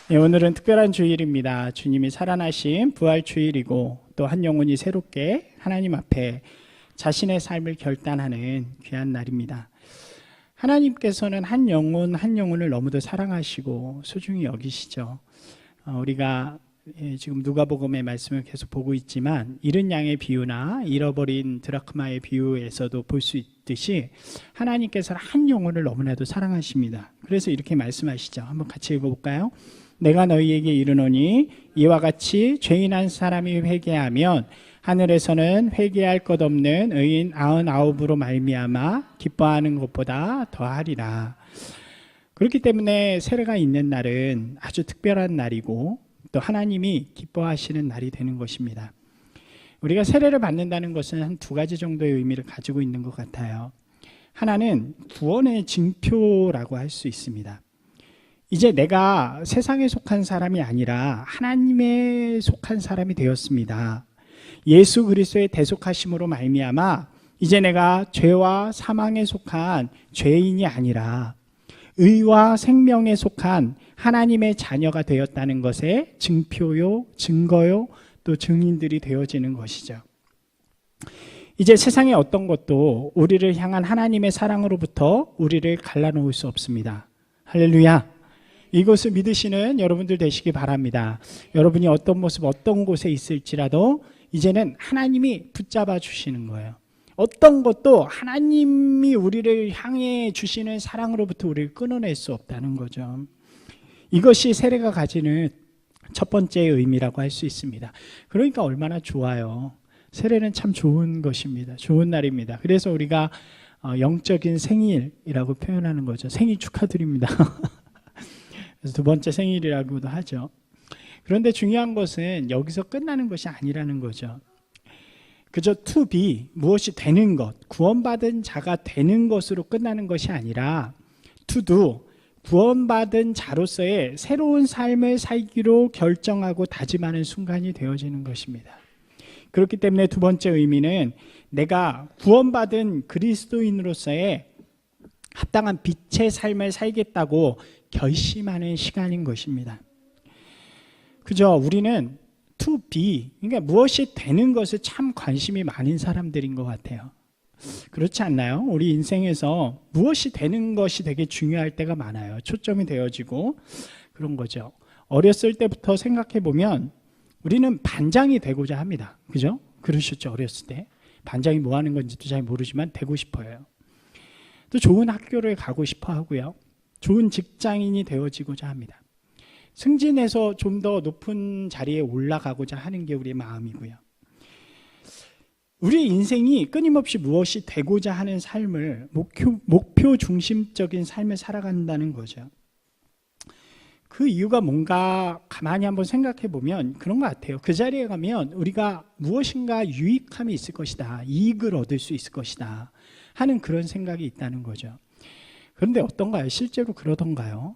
네, 오늘은 특별한 주일입니다. 주님이 살아나신 부활 주일이고 또 한 영혼이 새롭게 하나님 앞에 자신의 삶을 결단하는 귀한 날입니다. 하나님께서는 한 영혼 한 영혼을 너무도 사랑하시고 소중히 여기시죠. 우리가 지금 누가복음의 말씀을 계속 보고 있지만 잃은 양의 비유나 잃어버린 드라크마의 비유에서도 볼 수 있듯이 하나님께서는 한 영혼을 너무나도 사랑하십니다. 그래서 이렇게 말씀하시죠. 한번 같이 읽어볼까요? 내가 너희에게 이르노니 이와 같이 죄인 한 사람이 회개하면 하늘에서는 회개할 것 없는 의인 99으로 말미암아 기뻐하는 것보다 더하리라. 그렇기 때문에 세례가 있는 날은 아주 특별한 날이고 또 하나님이 기뻐하시는 날이 되는 것입니다. 우리가 세례를 받는다는 것은 한 두 가지 정도의 의미를 가지고 있는 것 같아요. 하나는 구원의 징표라고 할 수 있습니다. 이제 내가 세상에 속한 사람이 아니라 하나님에 속한 사람이 되었습니다. 예수 그리스도의 대속하심으로 말미암아 이제 내가 죄와 사망에 속한 죄인이 아니라 의와 생명에 속한 하나님의 자녀가 되었다는 것의 증표요, 증거요, 또 증인들이 되어지는 것이죠. 이제 세상의 어떤 것도 우리를 향한 하나님의 사랑으로부터 우리를 갈라놓을 수 없습니다. 할렐루야. 이것을 믿으시는 여러분들 되시기 바랍니다. 여러분이 어떤 모습, 어떤 곳에 있을지라도 이제는 하나님이 붙잡아 주시는 거예요. 어떤 것도 하나님이 우리를 향해 주시는 사랑으로부터 우리를 끊어낼 수 없다는 거죠. 이것이 세례가 가지는 첫 번째 의미라고 할 수 있습니다. 그러니까 얼마나 좋아요. 세례는 참 좋은 것입니다. 좋은 날입니다. 그래서 우리가 영적인 생일이라고 표현하는 거죠. 생일 축하드립니다. 그래서 두 번째 생일이라고도 하죠. 그런데 중요한 것은 여기서 끝나는 것이 아니라는 거죠. 그저 to be, 무엇이 되는 것, 구원받은 자가 되는 것으로 끝나는 것이 아니라 to do, 구원받은 자로서의 새로운 삶을 살기로 결정하고 다짐하는 순간이 되어지는 것입니다. 그렇기 때문에 두 번째 의미는 내가 구원받은 그리스도인으로서의 합당한 빛의 삶을 살겠다고 결심하는 시간인 것입니다. 그죠? 우리는 to be, 그러니까 무엇이 되는 것에 참 관심이 많은 사람들인 것 같아요. 그렇지 않나요? 우리 인생에서 무엇이 되는 것이 되게 중요할 때가 많아요. 초점이 되어지고 그런 거죠. 어렸을 때부터 생각해 보면 우리는 반장이 되고자 합니다. 그죠? 그러셨죠? 어렸을 때. 반장이 뭐 하는 건지도 잘 모르지만 되고 싶어요. 또 좋은 학교를 가고 싶어 하고요. 좋은 직장인이 되어지고자 합니다. 승진해서 좀 더 높은 자리에 올라가고자 하는 게 우리의 마음이고요. 우리 인생이 끊임없이 무엇이 되고자 하는 삶을 목표 중심적인 삶을 살아간다는 거죠. 그 이유가 뭔가 가만히 한번 생각해 보면 그런 것 같아요. 그 자리에 가면 우리가 무엇인가 유익함이 있을 것이다. 이익을 얻을 수 있을 것이다. 하는 그런 생각이 있다는 거죠. 그런데 어떤가요? 실제로 그러던가요?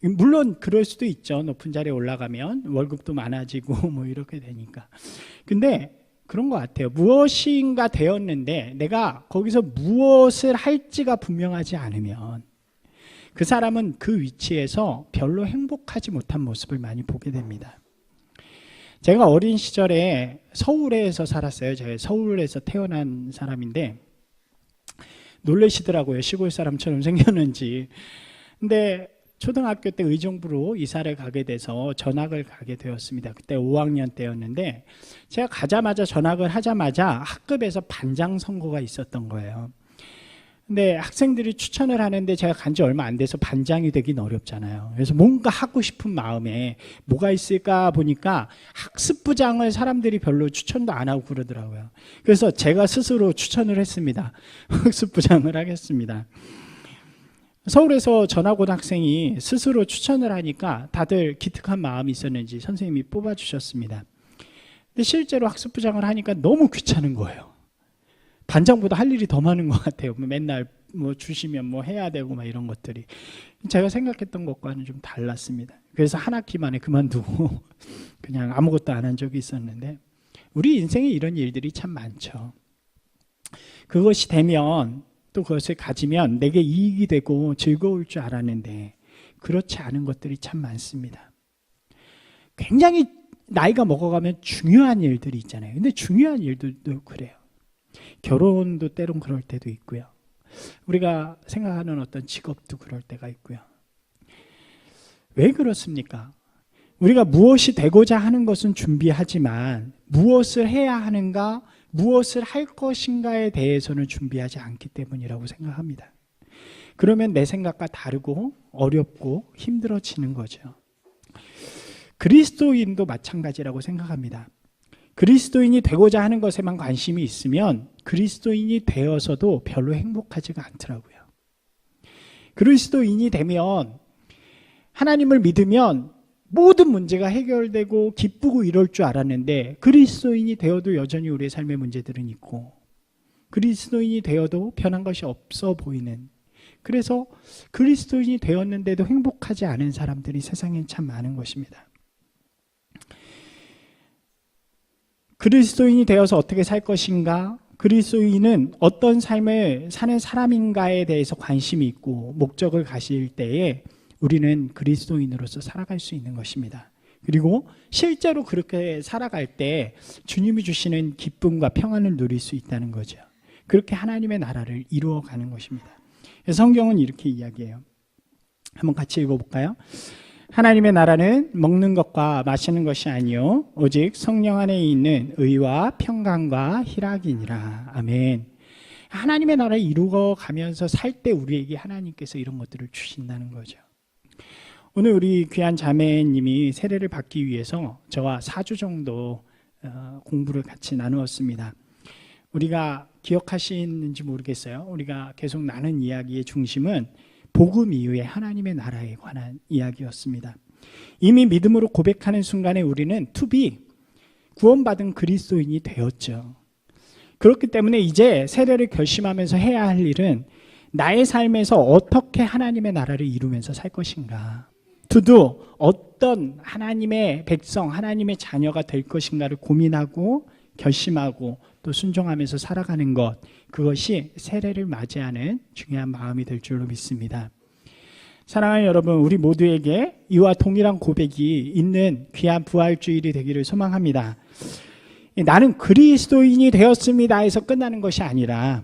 물론 그럴 수도 있죠. 높은 자리에 올라가면 월급도 많아지고 뭐 이렇게 되니까. 근데 그런 것 같아요. 무엇인가 되었는데 내가 거기서 무엇을 할지가 분명하지 않으면 그 사람은 그 위치에서 별로 행복하지 못한 모습을 많이 보게 됩니다. 제가 어린 시절에 서울에서 살았어요. 제가 서울에서 태어난 사람인데 놀라시더라고요. 시골 사람처럼 생겼는지. 근데 초등학교 때 의정부로 이사를 가게 돼서 전학을 가게 되었습니다. 그때 5학년 때였는데 제가 가자마자 전학을 하자마자 학급에서 반장 선거가 있었던 거예요. 근데 학생들이 추천을 하는데 제가 간 지 얼마 안 돼서 반장이 되긴 어렵잖아요. 그래서 뭔가 하고 싶은 마음에 뭐가 있을까 보니까 학습부장을 사람들이 별로 추천도 안 하고 그러더라고요. 그래서 제가 스스로 추천을 했습니다. 학습부장을 하겠습니다. 서울에서 전학 온 학생이 스스로 추천을 하니까 다들 기특한 마음이 있었는지 선생님이 뽑아주셨습니다. 근데 실제로 학습부장을 하니까 너무 귀찮은 거예요. 반장보다 할 일이 더 많은 것 같아요. 맨날 뭐 주시면 뭐 해야 되고 막 이런 것들이. 제가 생각했던 것과는 좀 달랐습니다. 그래서 한 학기 만에 그만두고 그냥 아무것도 안 한 적이 있었는데 우리 인생에 이런 일들이 참 많죠. 그것이 되면 또 그것을 가지면 내게 이익이 되고 즐거울 줄 알았는데 그렇지 않은 것들이 참 많습니다. 굉장히 나이가 먹어가면 중요한 일들이 있잖아요. 근데 중요한 일들도 그래요. 결혼도 때론 그럴 때도 있고요. 우리가 생각하는 어떤 직업도 그럴 때가 있고요. 왜 그렇습니까? 우리가 무엇이 되고자 하는 것은 준비하지만 무엇을 해야 하는가, 무엇을 할 것인가에 대해서는 준비하지 않기 때문이라고 생각합니다. 그러면 내 생각과 다르고 어렵고 힘들어지는 거죠. 그리스도인도 마찬가지라고 생각합니다. 그리스도인이 되고자 하는 것에만 관심이 있으면 그리스도인이 되어서도 별로 행복하지가 않더라고요. 그리스도인이 되면, 하나님을 믿으면 모든 문제가 해결되고 기쁘고 이럴 줄 알았는데 그리스도인이 되어도 여전히 우리의 삶의 문제들은 있고 그리스도인이 되어도 변한 것이 없어 보이는, 그래서 그리스도인이 되었는데도 행복하지 않은 사람들이 세상엔 참 많은 것입니다. 그리스도인이 되어서 어떻게 살 것인가, 그리스도인은 어떤 삶을 사는 사람인가에 대해서 관심이 있고 목적을 가질 때에 우리는 그리스도인으로서 살아갈 수 있는 것입니다. 그리고 실제로 그렇게 살아갈 때 주님이 주시는 기쁨과 평안을 누릴 수 있다는 거죠. 그렇게 하나님의 나라를 이루어가는 것입니다. 성경은 이렇게 이야기해요. 한번 같이 읽어볼까요? 하나님의 나라는 먹는 것과 마시는 것이 아니요 오직 성령 안에 있는 의와 평강과 희락이니라. 아멘. 하나님의 나라를 이루어가면서 살 때 우리에게 하나님께서 이런 것들을 주신다는 거죠. 오늘 우리 귀한 자매님이 세례를 받기 위해서 저와 4주 정도 공부를 같이 나누었습니다. 우리가 기억하시는지 모르겠어요. 우리가 계속 나눈 이야기의 중심은 복음 이후에 하나님의 나라에 관한 이야기였습니다. 이미 믿음으로 고백하는 순간에 우리는 투비, 구원받은 그리스도인이 되었죠. 그렇기 때문에 이제 세례를 결심하면서 해야 할 일은 나의 삶에서 어떻게 하나님의 나라를 이루면서 살 것인가, 두두 어떤 하나님의 백성, 하나님의 자녀가 될 것인가를 고민하고 결심하고 또 순종하면서 살아가는 것, 그것이 세례를 맞이하는 중요한 마음이 될 줄로 믿습니다. 사랑하는 여러분, 우리 모두에게 이와 동일한 고백이 있는 귀한 부활주일이 되기를 소망합니다. 나는 그리스도인이 되었습니다 해서 끝나는 것이 아니라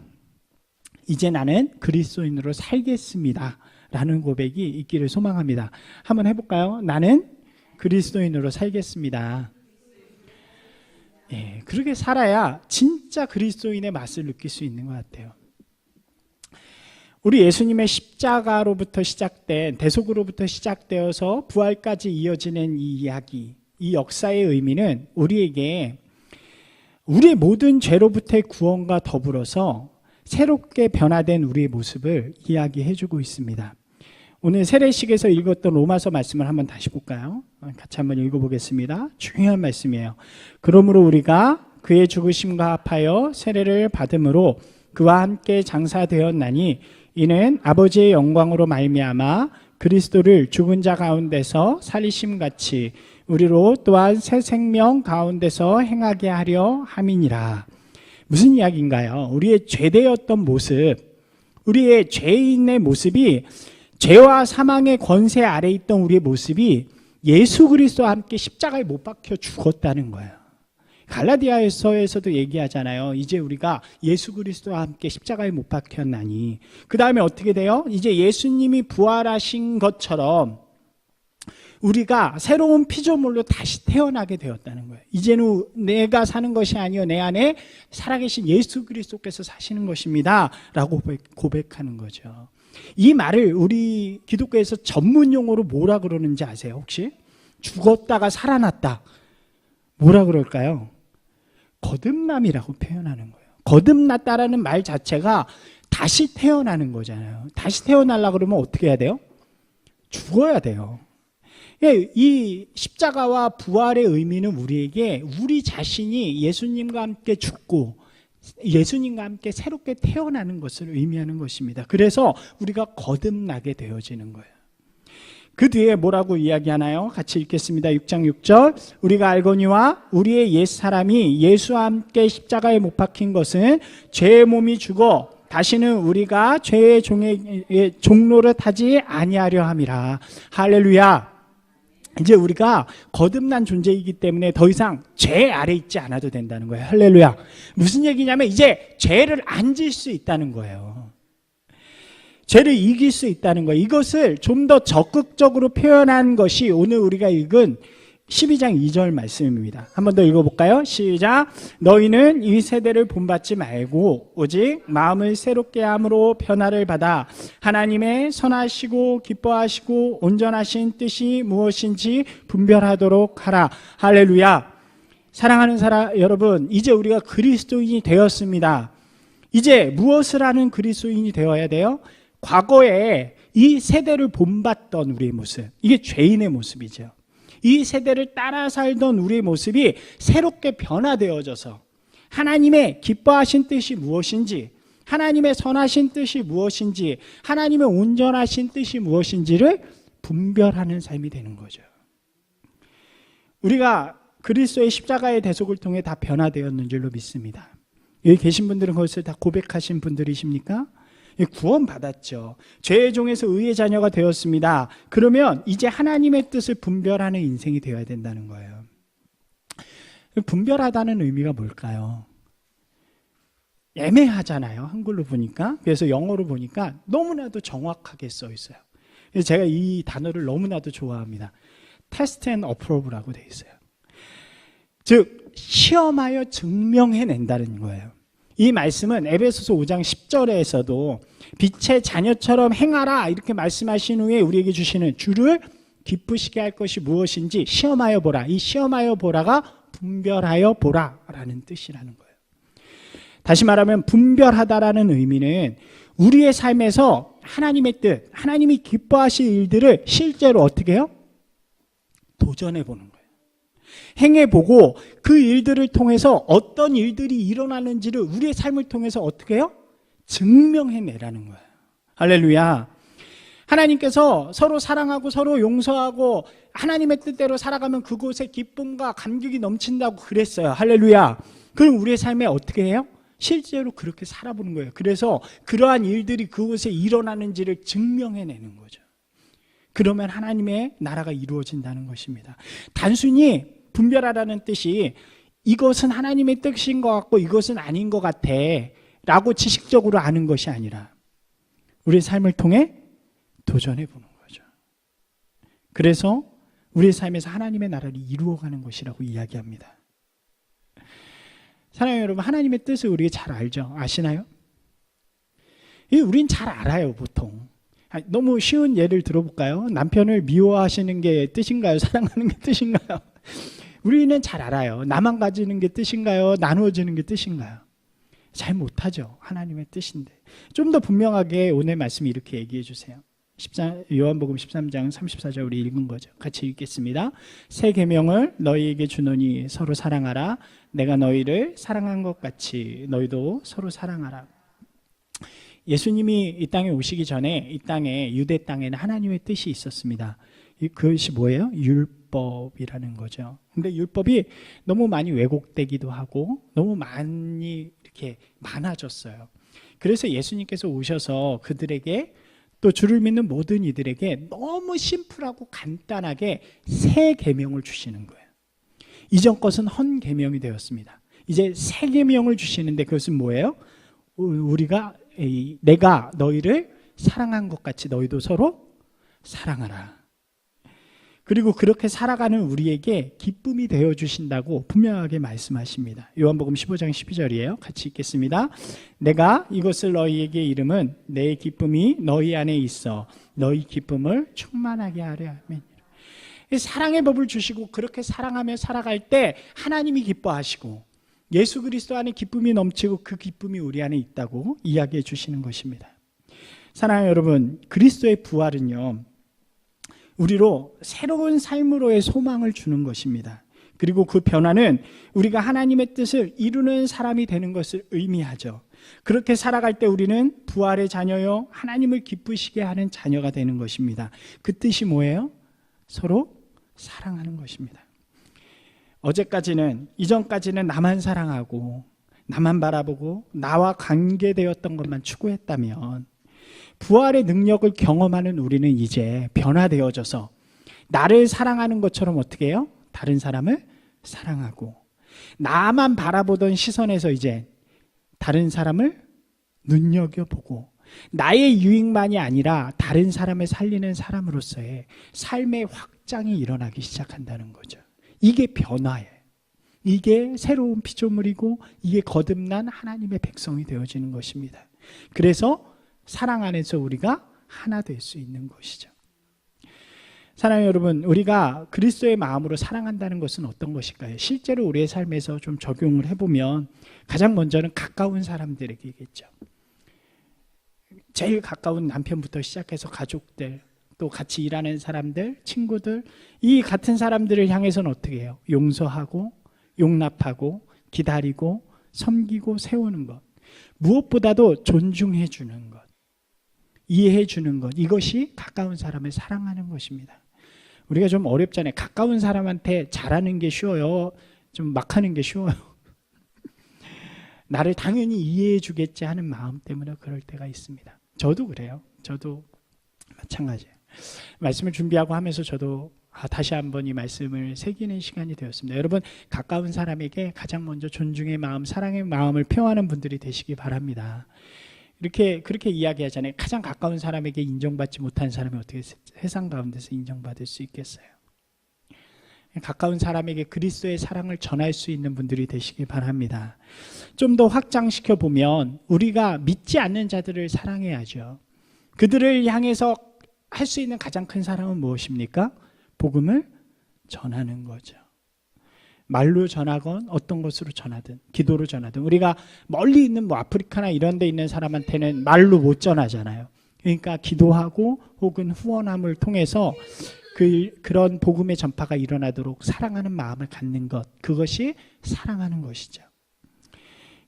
이제 나는 그리스도인으로 살겠습니다 라는 고백이 있기를 소망합니다. 한번 해볼까요? 나는 그리스도인으로 살겠습니다. 예, 그렇게 살아야 진짜 그리스도인의 맛을 느낄 수 있는 것 같아요. 우리 예수님의 십자가로부터 시작된, 대속으로부터 시작되어서 부활까지 이어지는 이 이야기, 이 역사의 의미는 우리에게 우리의 모든 죄로부터의 구원과 더불어서 새롭게 변화된 우리의 모습을 이야기해주고 있습니다. 오늘 세례식에서 읽었던 로마서 말씀을 한번 다시 볼까요? 같이 한번 읽어보겠습니다. 중요한 말씀이에요. 그러므로 우리가 그의 죽으심과 합하여 세례를 받음으로 그와 함께 장사되었나니 이는 아버지의 영광으로 말미암아 그리스도를 죽은 자 가운데서 살리심같이 우리로 또한 새 생명 가운데서 행하게 하려 함이니라. 무슨 이야기인가요? 우리의 죄되었던 모습, 우리의 죄인의 모습이, 죄와 사망의 권세 아래 있던 우리의 모습이 예수 그리스도와 함께 십자가에 못 박혀 죽었다는 거예요. 갈라디아서에서도 얘기하잖아요. 이제 우리가 예수 그리스도와 함께 십자가에 못 박혔나니, 그 다음에 어떻게 돼요? 이제 예수님이 부활하신 것처럼 우리가 새로운 피조물로 다시 태어나게 되었다는 거예요. 이제는 내가 사는 것이 아니요 내 안에 살아계신 예수 그리스도께서 사시는 것입니다 라고 고백하는 거죠. 이 말을 우리 기독교에서 전문 용어로 뭐라 그러는지 아세요? 혹시? 죽었다가 살아났다, 뭐라 그럴까요? 거듭남이라고 표현하는 거예요. 거듭났다라는 말 자체가 다시 태어나는 거잖아요. 다시 태어나려고 그러면 어떻게 해야 돼요? 죽어야 돼요. 이 십자가와 부활의 의미는 우리에게 우리 자신이 예수님과 함께 죽고 예수님과 함께 새롭게 태어나는 것을 의미하는 것입니다. 그래서 우리가 거듭나게 되어지는 거예요. 그 뒤에 뭐라고 이야기하나요? 같이 읽겠습니다. 6장 6절. 우리가 알거니와 우리의 옛사람이 예수와 함께 십자가에 못 박힌 것은 죄의 몸이 죽어 다시는 우리가 죄의 종로를 타지 아니하려 함이라. 할렐루야. 이제 우리가 거듭난 존재이기 때문에 더 이상 죄 아래 있지 않아도 된다는 거예요. 할렐루야. 무슨 얘기냐면 이제 죄를 안 질 수 있다는 거예요. 죄를 이길 수 있다는 거예요. 이것을 좀 더 적극적으로 표현한 것이 오늘 우리가 읽은 12장 2절 말씀입니다. 한 번 더 읽어볼까요? 시작. 너희는 이 세대를 본받지 말고 오직 마음을 새롭게 함으로 변화를 받아 하나님의 선하시고 기뻐하시고 온전하신 뜻이 무엇인지 분별하도록 하라. 할렐루야. 사랑하는 여러분, 이제 우리가 그리스도인이 되었습니다. 이제 무엇을 하는 그리스도인이 되어야 돼요? 과거에 이 세대를 본받던 우리의 모습, 이게 죄인의 모습이죠. 이 세대를 따라 살던 우리의 모습이 새롭게 변화되어져서 하나님의 기뻐하신 뜻이 무엇인지, 하나님의 선하신 뜻이 무엇인지, 하나님의 온전하신 뜻이 무엇인지를 분별하는 삶이 되는 거죠. 우리가 그리스도의 십자가의 대속을 통해 다 변화되었는 줄로 믿습니다. 여기 계신 분들은 그것을 다 고백하신 분들이십니까? 구원 받았죠. 죄의 종에서 의의 자녀가 되었습니다. 그러면 이제 하나님의 뜻을 분별하는 인생이 되어야 된다는 거예요. 분별하다는 의미가 뭘까요? 애매하잖아요. 한글로 보니까. 그래서 영어로 보니까 너무나도 정확하게 써 있어요. 그래서 제가 이 단어를 너무나도 좋아합니다. 테스트 앤 어프로브라고 되어 있어요. 즉 시험하여 증명해낸다는 거예요. 이 말씀은 에베소서 5장 10절에서도 빛의 자녀처럼 행하라 이렇게 말씀하신 후에 우리에게 주시는 주를 기쁘시게 할 것이 무엇인지 시험하여 보라. 이 시험하여 보라가 분별하여 보라라는 뜻이라는 거예요. 다시 말하면 분별하다라는 의미는 우리의 삶에서 하나님의 뜻, 하나님이 기뻐하실 일들을 실제로 어떻게 해요? 도전해 보는 거예요. 행해보고 그 일들을 통해서 어떤 일들이 일어나는지를 우리의 삶을 통해서 어떻게 해요? 증명해내라는 거예요. 할렐루야. 하나님께서 서로 사랑하고 서로 용서하고 하나님의 뜻대로 살아가면 그곳에 기쁨과 감격이 넘친다고 그랬어요. 할렐루야. 그럼 우리의 삶에 어떻게 해요? 실제로 그렇게 살아보는 거예요. 그래서 그러한 일들이 그곳에 일어나는지를 증명해내는 거죠. 그러면 하나님의 나라가 이루어진다는 것입니다. 단순히 분별하라는 뜻이 이것은 하나님의 뜻인 것 같고 이것은 아닌 것 같아 라고 지식적으로 아는 것이 아니라 우리의 삶을 통해 도전해 보는 거죠. 그래서 우리의 삶에서 하나님의 나라를 이루어가는 것이라고 이야기합니다. 사랑하는 여러분, 하나님의 뜻을 우리가 잘 알죠? 아시나요? 우린 잘 알아요, 보통. 너무 쉬운 예를 들어볼까요? 남편을 미워하시는 게 뜻인가요? 사랑하는 게 뜻인가요? 우리는 잘 알아요. 나만 가지는 게 뜻인가요? 나누어지는 게 뜻인가요? 잘 못하죠. 하나님의 뜻인데. 좀 더 분명하게 오늘 말씀 이렇게 얘기해 주세요. 요한복음 13장 34절 우리 읽은 거죠. 같이 읽겠습니다. 새 계명을 너희에게 주노니 서로 사랑하라. 내가 너희를 사랑한 것 같이 너희도 서로 사랑하라. 예수님이 이 땅에 오시기 전에 이 땅에 유대 땅에는 하나님의 뜻이 있었습니다. 그것이 뭐예요? 율법이라는 거죠. 근데 율법이 너무 많이 왜곡되기도 하고 너무 많이 이렇게 많아졌어요. 그래서 예수님께서 오셔서 그들에게 또 주를 믿는 모든 이들에게 너무 심플하고 간단하게 새 계명을 주시는 거예요. 이전 것은 헌 계명이 되었습니다. 이제 새 계명을 주시는데 그것은 뭐예요? 내가 너희를 사랑한 것 같이 너희도 서로 사랑하라. 그리고 그렇게 살아가는 우리에게 기쁨이 되어 주신다고 분명하게 말씀하십니다. 요한복음 15장 12절이에요. 같이 읽겠습니다. 내가 이것을 너희에게 이름은 내 기쁨이 너희 안에 있어 너희 기쁨을 충만하게 하려 함이니라. 사랑의 법을 주시고 그렇게 사랑하며 살아갈 때 하나님이 기뻐하시고 예수 그리스도 안에 기쁨이 넘치고 그 기쁨이 우리 안에 있다고 이야기해 주시는 것입니다. 사랑하는 여러분, 그리스도의 부활은요, 우리로 새로운 삶으로의 소망을 주는 것입니다. 그리고 그 변화는 우리가 하나님의 뜻을 이루는 사람이 되는 것을 의미하죠. 그렇게 살아갈 때 우리는 부활의 자녀요, 하나님을 기쁘시게 하는 자녀가 되는 것입니다. 그 뜻이 뭐예요? 서로 사랑하는 것입니다. 이전까지는 나만 사랑하고 나만 바라보고 나와 관계되었던 것만 추구했다면 부활의 능력을 경험하는 우리는 이제 변화되어져서 나를 사랑하는 것처럼 어떻게 해요? 다른 사람을 사랑하고 나만 바라보던 시선에서 이제 다른 사람을 눈여겨보고 나의 유익만이 아니라 다른 사람을 살리는 사람으로서의 삶의 확장이 일어나기 시작한다는 거죠. 이게 변화예요. 이게 새로운 피조물이고 이게 거듭난 하나님의 백성이 되어지는 것입니다. 그래서 사랑 안에서 우리가 하나 될 수 있는 것이죠. 사랑하는 여러분, 우리가 그리스도의 마음으로 사랑한다는 것은 어떤 것일까요? 실제로 우리의 삶에서 좀 적용을 해보면 가장 먼저는 가까운 사람들에게겠죠. 제일 가까운 남편부터 시작해서 가족들, 또 같이 일하는 사람들, 친구들, 이 같은 사람들을 향해서는 어떻게 해요? 용서하고 용납하고 기다리고 섬기고 세우는 것, 무엇보다도 존중해 주는 것, 이해해 주는 것, 이것이 가까운 사람을 사랑하는 것입니다. 우리가 좀 어렵잖아요. 가까운 사람한테 잘하는 게 쉬워요, 좀 막 하는 게 쉬워요. 나를 당연히 이해해 주겠지 하는 마음 때문에 그럴 때가 있습니다. 저도 그래요. 저도 마찬가지예요. 말씀을 준비하고 하면서 저도 다시 한번 이 말씀을 새기는 시간이 되었습니다. 여러분, 가까운 사람에게 가장 먼저 존중의 마음, 사랑의 마음을 표하는 분들이 되시기 바랍니다. 그렇게 이야기하잖아요. 가장 가까운 사람에게 인정받지 못한 사람이 어떻게 세상 가운데서 인정받을 수 있겠어요? 가까운 사람에게 그리스도의 사랑을 전할 수 있는 분들이 되시기 바랍니다. 좀 더 확장시켜 보면 우리가 믿지 않는 자들을 사랑해야죠. 그들을 향해서 할 수 있는 가장 큰 사랑은 무엇입니까? 복음을 전하는 거죠. 말로 전하건 어떤 것으로 전하든 기도로 전하든, 우리가 멀리 있는 아프리카나 이런 데 있는 사람한테는 말로 못 전하잖아요. 그러니까 기도하고 혹은 후원함을 통해서 그런 복음의 전파가 일어나도록 사랑하는 마음을 갖는 것, 그것이 사랑하는 것이죠.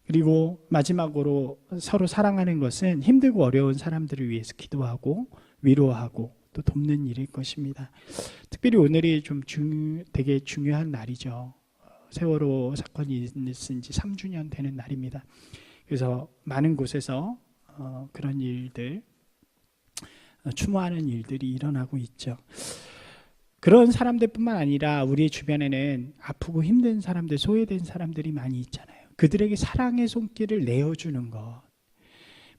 그리고 마지막으로 서로 사랑하는 것은 힘들고 어려운 사람들을 위해서 기도하고 위로하고 또 돕는 일일 것입니다. 특별히 오늘이 좀 되게 중요한 날이죠. 세월호 사건이 있은 지 3주년 되는 날입니다. 그래서 많은 곳에서 그런 일들, 추모하는 일들이 일어나고 있죠. 그런 사람들뿐만 아니라 우리 주변에는 아프고 힘든 사람들, 소외된 사람들이 많이 있잖아요. 그들에게 사랑의 손길을 내어주는 것.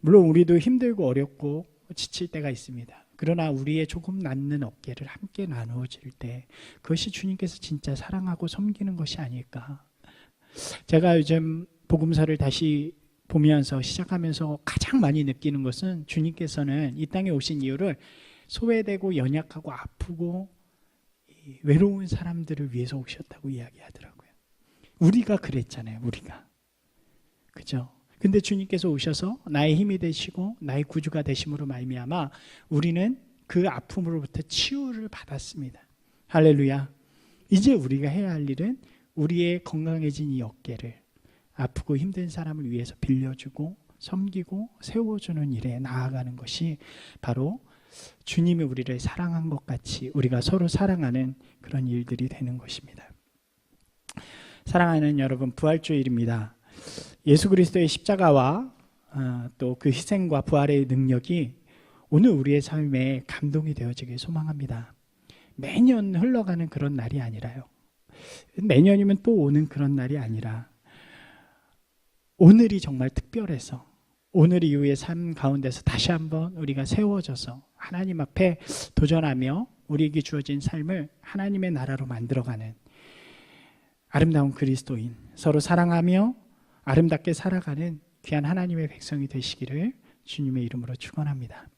물론 우리도 힘들고 어렵고 지칠 때가 있습니다. 그러나 우리의 조금 낫는 어깨를 함께 나누어질 때 그것이 주님께서 진짜 사랑하고 섬기는 것이 아닐까. 제가 요즘 복음서를 다시 보면서 시작하면서 가장 많이 느끼는 것은 주님께서는 이 땅에 오신 이유를 소외되고 연약하고 아프고 외로운 사람들을 위해서 오셨다고 이야기하더라고요. 우리가 그랬잖아요. 우리가. 그죠? 근데 주님께서 오셔서 나의 힘이 되시고 나의 구주가 되심으로 말미암아 우리는 그 아픔으로부터 치유를 받았습니다. 할렐루야. 이제 우리가 해야 할 일은 우리의 건강해진 이 어깨를 아프고 힘든 사람을 위해서 빌려주고 섬기고 세워주는 일에 나아가는 것이 바로 주님이 우리를 사랑한 것 같이 우리가 서로 사랑하는 그런 일들이 되는 것입니다. 사랑하는 여러분, 부활주일입니다. 예수 그리스도의 십자가와 또 그 희생과 부활의 능력이 오늘 우리의 삶에 감동이 되어지길 소망합니다. 매년 흘러가는 그런 날이 아니라요. 매년이면 또 오는 그런 날이 아니라 오늘이 정말 특별해서 오늘 이후의 삶 가운데서 다시 한번 우리가 세워져서 하나님 앞에 도전하며 우리에게 주어진 삶을 하나님의 나라로 만들어가는 아름다운 그리스도인, 서로 사랑하며 아름답게 살아가는 귀한 하나님의 백성이 되시기를 주님의 이름으로 축원합니다.